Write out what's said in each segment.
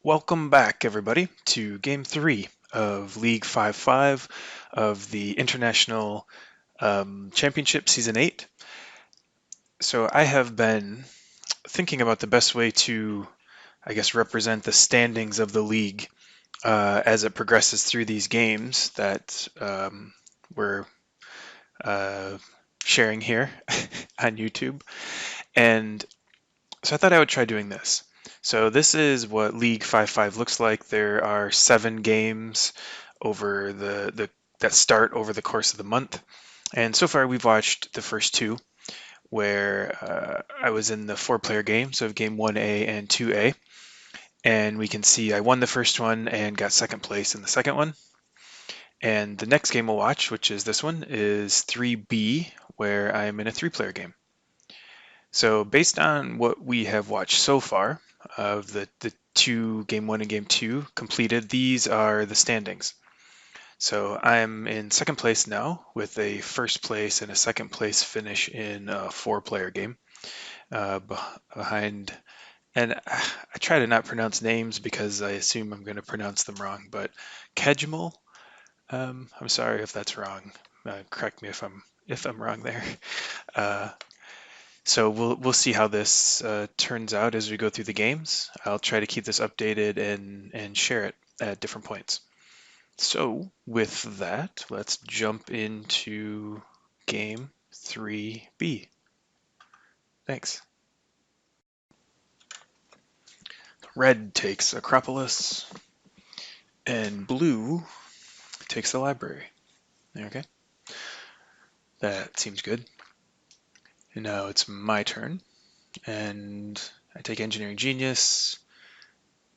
Welcome back, everybody, to Game 3 of League 5-5 of the International Championship Season 8. So I have been thinking about the best way to, represent the standings of the league as it progresses through these games that we're uh, sharing here on YouTube. And so I thought I would try doing this. So this is what League 5-5 looks like. There are 7 games over the that start over the course of the month. And so far we've watched the first 2 where I was in the 4-player game, so game 1A and 2A. And we can see I won the first one and got second place in the second one. And the next game we'll watch, which is this one, is 3B, where I'm in a 3-player game. So based on what we have watched so far of the 2 game 1 and game 2 completed, these are the standings. So I'm in second place now with a first place and a second place finish in a 4-player game behind. And I try to not pronounce names because I assume I'm going to pronounce them wrong. But Kejmal, I'm sorry if that's wrong. Correct me if I'm wrong there. Uh, So we'll see how this turns out as we go through the games. I'll try to keep this updated and share it at different points. So with that, let's jump into game 3B. Thanks. Red takes Acropolis, and blue takes the library. Okay, that seems good. And now it's my turn, and I take Engineering Genius,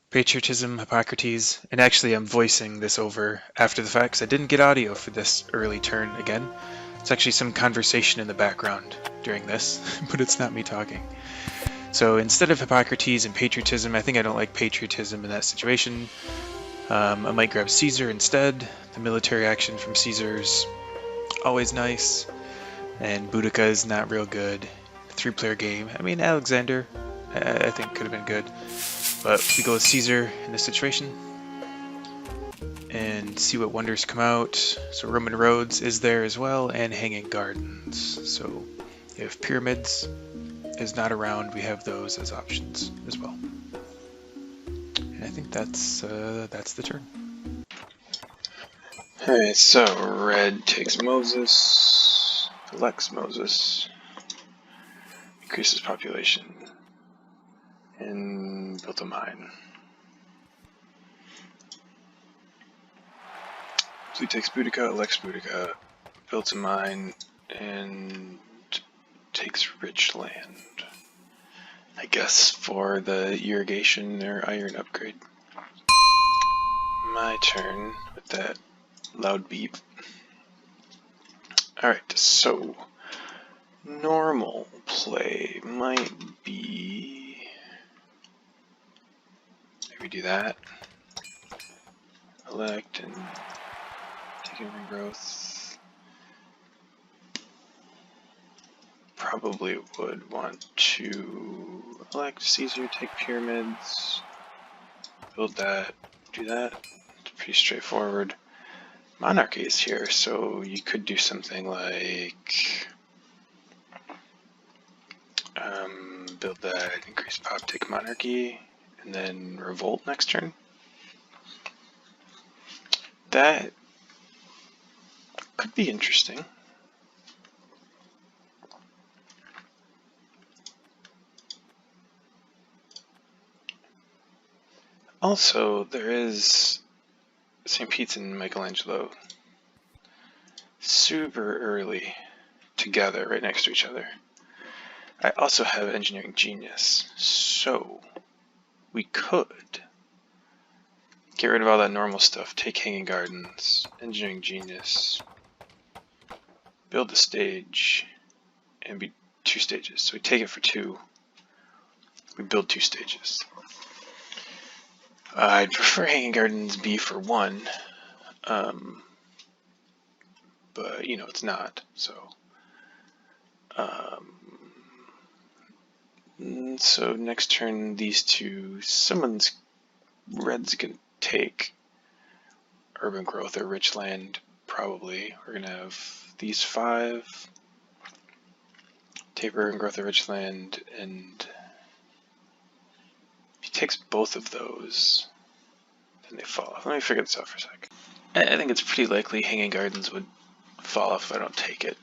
Patriotism, Hippocrates, and actually I'm voicing this over after the fact because I didn't get audio for this early turn again. It's actually some conversation in the background during this, but it's not me talking. So instead of Hippocrates and Patriotism, I think I don't like Patriotism in that situation. I might grab Caesar instead. The military action from Caesar's always nice, and Boudica is not real good. 3-player game. I mean, Alexander, I think could have been good. But we go with Caesar in this situation and see what wonders come out. So Roman roads is there as well, and Hanging Gardens. So if pyramids is not around, we have those as options as well. And I think that's the turn. Alright, so red takes Moses, elects Moses, increases population, and built a mine. Blue takes Boudica, elects Boudica, builds a mine, and takes rich land. I guess for the irrigation or iron upgrade. My turn with that loud beep. Alright, so normal play might be maybe do that. Elect and take over growth. Probably would want to elect Caesar, take pyramids, build that, do that. It's pretty straightforward. Monarchy is here, so you could do something like build that, increase pop, take monarchy, and then revolt next turn. That could be interesting. Also, there is St. Pete's and Michelangelo super early together right next to each other. I also have Engineering Genius, so we could get rid of all that normal stuff, take Hanging Gardens, Engineering Genius, build the stage, and be 2 stages. So we take it for 2, we build 2 stages. I'd prefer Hanging Gardens be for 1, but you know it's not, so so next turn these 2, someone's red's gonna take urban growth or rich land, probably. We're gonna have these 5, take urban growth or rich land, and if he takes both of those, then they fall off. Let me figure this out for a sec. I think it's pretty likely Hanging Gardens would fall off if I don't take it.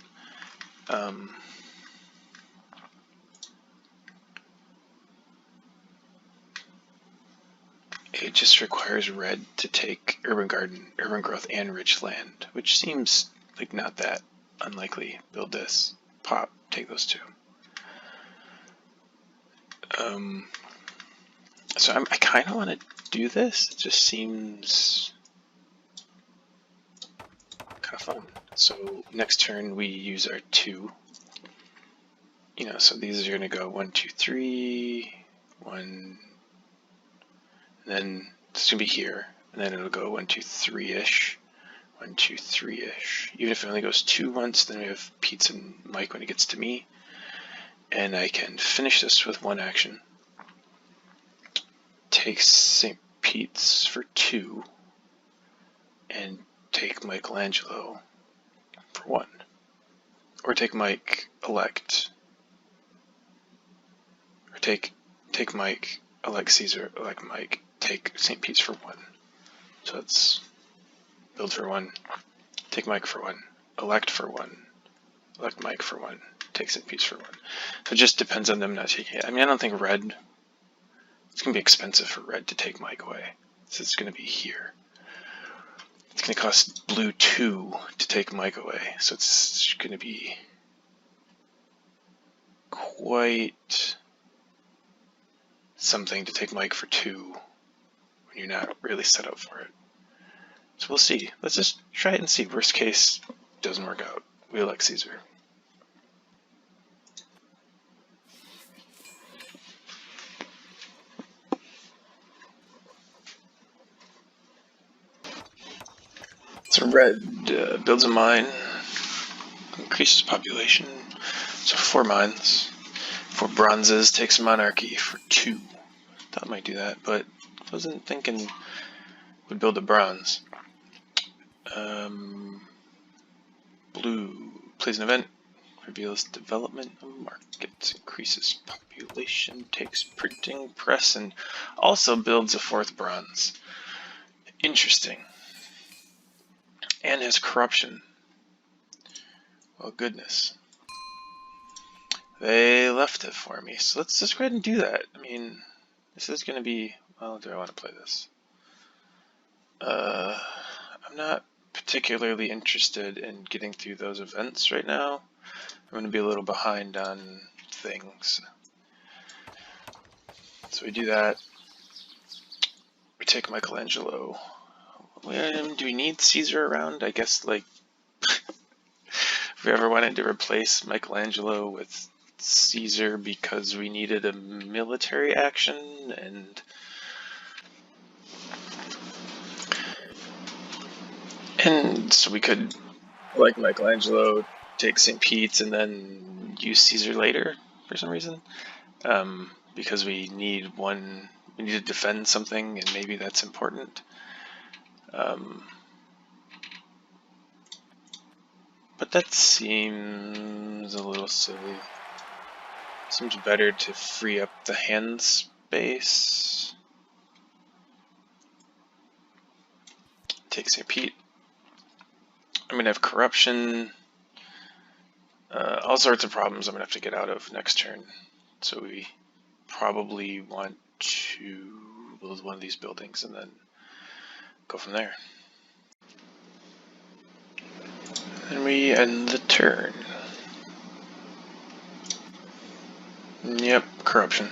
It just requires red to take urban growth, and rich land, which seems like not that unlikely. Build this, pop, take those 2. So I kind of want to do this. It just seems kind of fun. So next turn we use our 2. You know, so these are going to go 1, 2, 3, 1, and then it's going to be here, and then it'll go 1, 2, 3-ish, 1, 2, 3-ish. Even if it only goes 2 once, then we have Pete's and Mike when it gets to me, and I can finish this with 1 action. Take St. Pete's for 2, and take Michelangelo for 1, or take Mike, elect, or take Mike, elect Caesar, elect Mike, take St. Pete's for 1. So let's build for 1, take Mike for 1, elect for 1, elect Mike for 1, take St. Pete's for 1. So it just depends on them not taking it. I mean, I don't think red, it's going to be expensive for red to take Mike away. So it's going to be here. It's going to cost blue 2 to take Mike away. So it's going to be quite something to take Mike for 2 when you're not really set up for it. So we'll see. Let's just try it and see. Worst case, doesn't work out. We elect Caesar. So red builds a mine, increases population, so 4 mines. 4 bronzes, takes monarchy for 2. Thought I might do that, but wasn't thinking would build a bronze. Blue plays an event, reveals development of markets, increases population, takes printing press, and also builds a 4th bronze. Interesting. And has corruption. Well, goodness. They left it for me, so let's just go ahead and do that. I mean, this is going to be, well, do I want to play this? I'm not particularly interested in getting through those events right now. I'm going to be a little behind on things. So we do that. We take Michelangelo. Do we need Caesar around? I guess, like, if we ever wanted to replace Michelangelo with Caesar because we needed a military action, and so we could, like Michelangelo, take St. Pete's and then use Caesar later for some reason, because we need to defend something, and maybe that's important. But that seems a little silly. Seems better to free up the hand space. Take St. Pete. I'm going to have corruption. All sorts of problems I'm going to have to get out of next turn. So we probably want to build one of these buildings and then go from there. And we end the turn. Yep, corruption.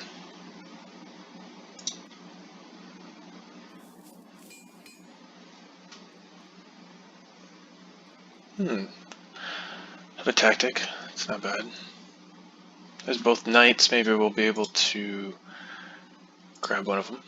Have a tactic. It's not bad. There's both knights. Maybe we'll be able to grab one of them.